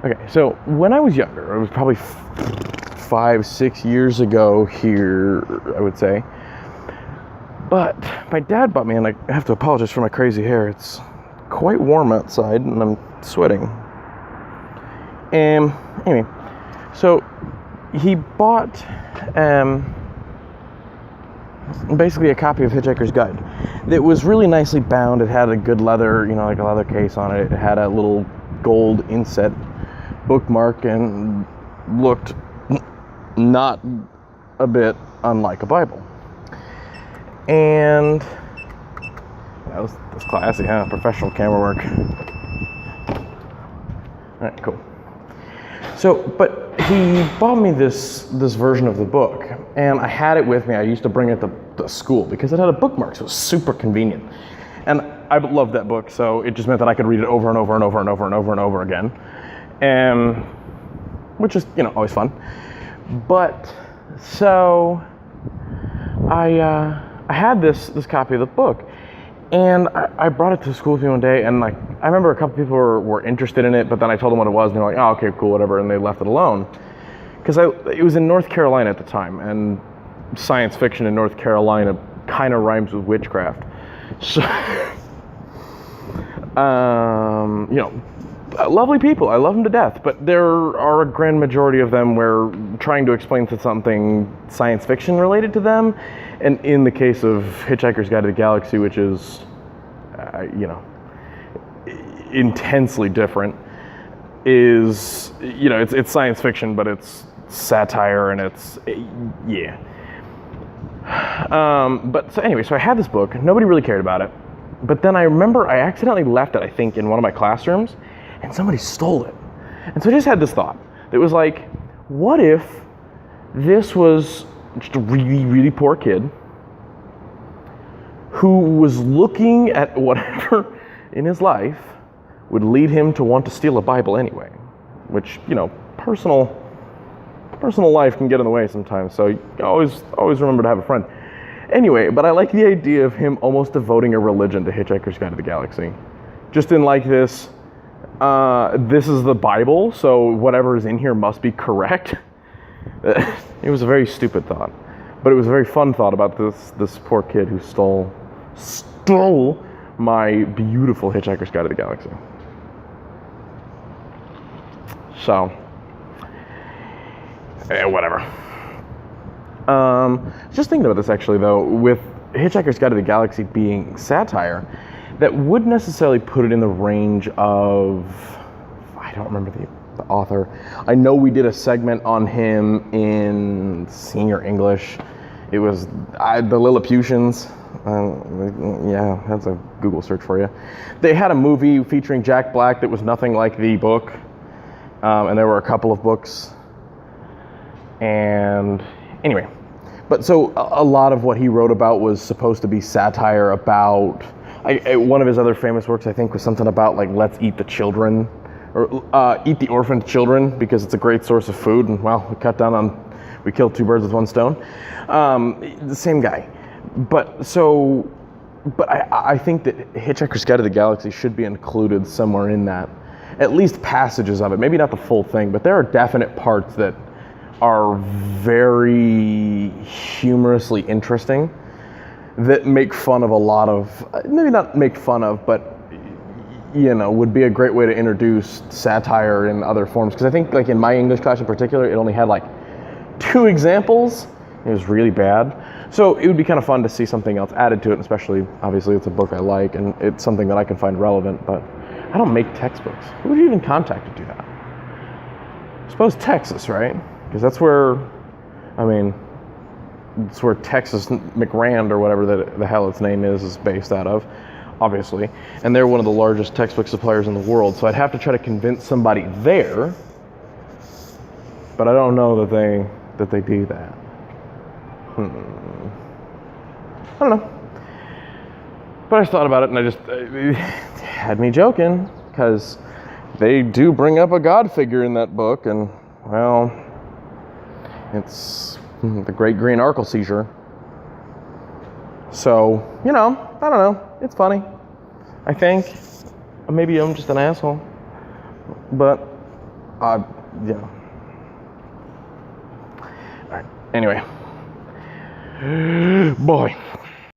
Okay, so when I was younger, it was probably 5-6 years ago here, I would say. But my dad bought me, and I have to apologize for my crazy hair. It's quite warm outside, and I'm sweating. And anyway, so he bought basically a copy of Hitchhiker's Guide that was really nicely bound. It had a good leather, like a leather case on it. It had a little gold inset bookmark and looked not a bit unlike a Bible. And that's classy, huh? Professional camera work. All right, cool. So, but he bought me this version of the book, and I had it with me. I used to bring it to school because it had a bookmark, so it was super convenient. And I loved that book, so it just meant that I could read it over and over and over and over and over and over again, and which is always fun. But so I had this copy of the book, and I brought it to school with me one day, and I remember a couple people were interested in it, but then I told them what it was, and they were like, oh, okay, cool, whatever, and they left it alone. Because it was in North Carolina at the time, and science fiction in North Carolina kind of rhymes with witchcraft. So, lovely people, I love them to death, but there are a grand majority of them where trying to explain to something science fiction related to them, and in the case of Hitchhiker's Guide to the Galaxy, which is, intensely different, is, it's science fiction, but it's satire, and it's, yeah. But so anyway, so I had this book, nobody really cared about it, but then I remember I accidentally left it, I think, in one of my classrooms, and somebody stole it. And so I just had this thought that was like, what if this was just a really, really poor kid who was looking at whatever in his life would lead him to want to steal a Bible anyway, which, personal life can get in the way sometimes, so you always remember to have a friend. Anyway, but I like the idea of him almost devoting a religion to Hitchhiker's Guide to the Galaxy. Just in like this is the Bible, so whatever is in here must be correct. It was a very stupid thought, but it was a very fun thought about this poor kid who stole my beautiful Hitchhiker's Guide to the Galaxy. So, whatever. Just thinking about this actually though, with Hitchhiker's Guide to the Galaxy being satire, that would necessarily put it in the range of, I don't remember the author. I know we did a segment on him in senior English. It was the Lilliputians. Yeah, that's a Google search for you. They had a movie featuring Jack Black that was nothing like the book, and there were a couple of books. And anyway, but so a lot of what he wrote about was supposed to be satire about, one of his other famous works, I think, was something about like, let's eat the children, or eat the orphaned children because it's a great source of food. And well, we killed two birds with one stone. The same guy. But I think that Hitchhiker's Guide to the Galaxy should be included somewhere in that, at least passages of it. Maybe not the full thing, but there are definite parts that are very humorously interesting that make fun of a lot of, maybe not make fun of, but would be a great way to introduce satire in other forms. Because I think like in my English class in particular, it only had like 2 examples. It was really bad. So it would be kind of fun to see something else added to it, especially, obviously, it's a book I like, and it's something that I can find relevant, but I don't make textbooks. Who would you even contact to do that? I suppose Texas, right? Because that's where, it's where Texas McRand, or whatever the hell its name is based out of, obviously. And they're one of the largest textbook suppliers in the world, so I'd have to try to convince somebody there, but I don't know that they do that. I don't know. But I just thought about it, and it had me joking, because they do bring up a God figure in that book, and, well, it's the Great Green Arkle Seizure. So, I don't know. It's funny, I think. Maybe I'm just an asshole. But Yeah. All right. Anyway, boy.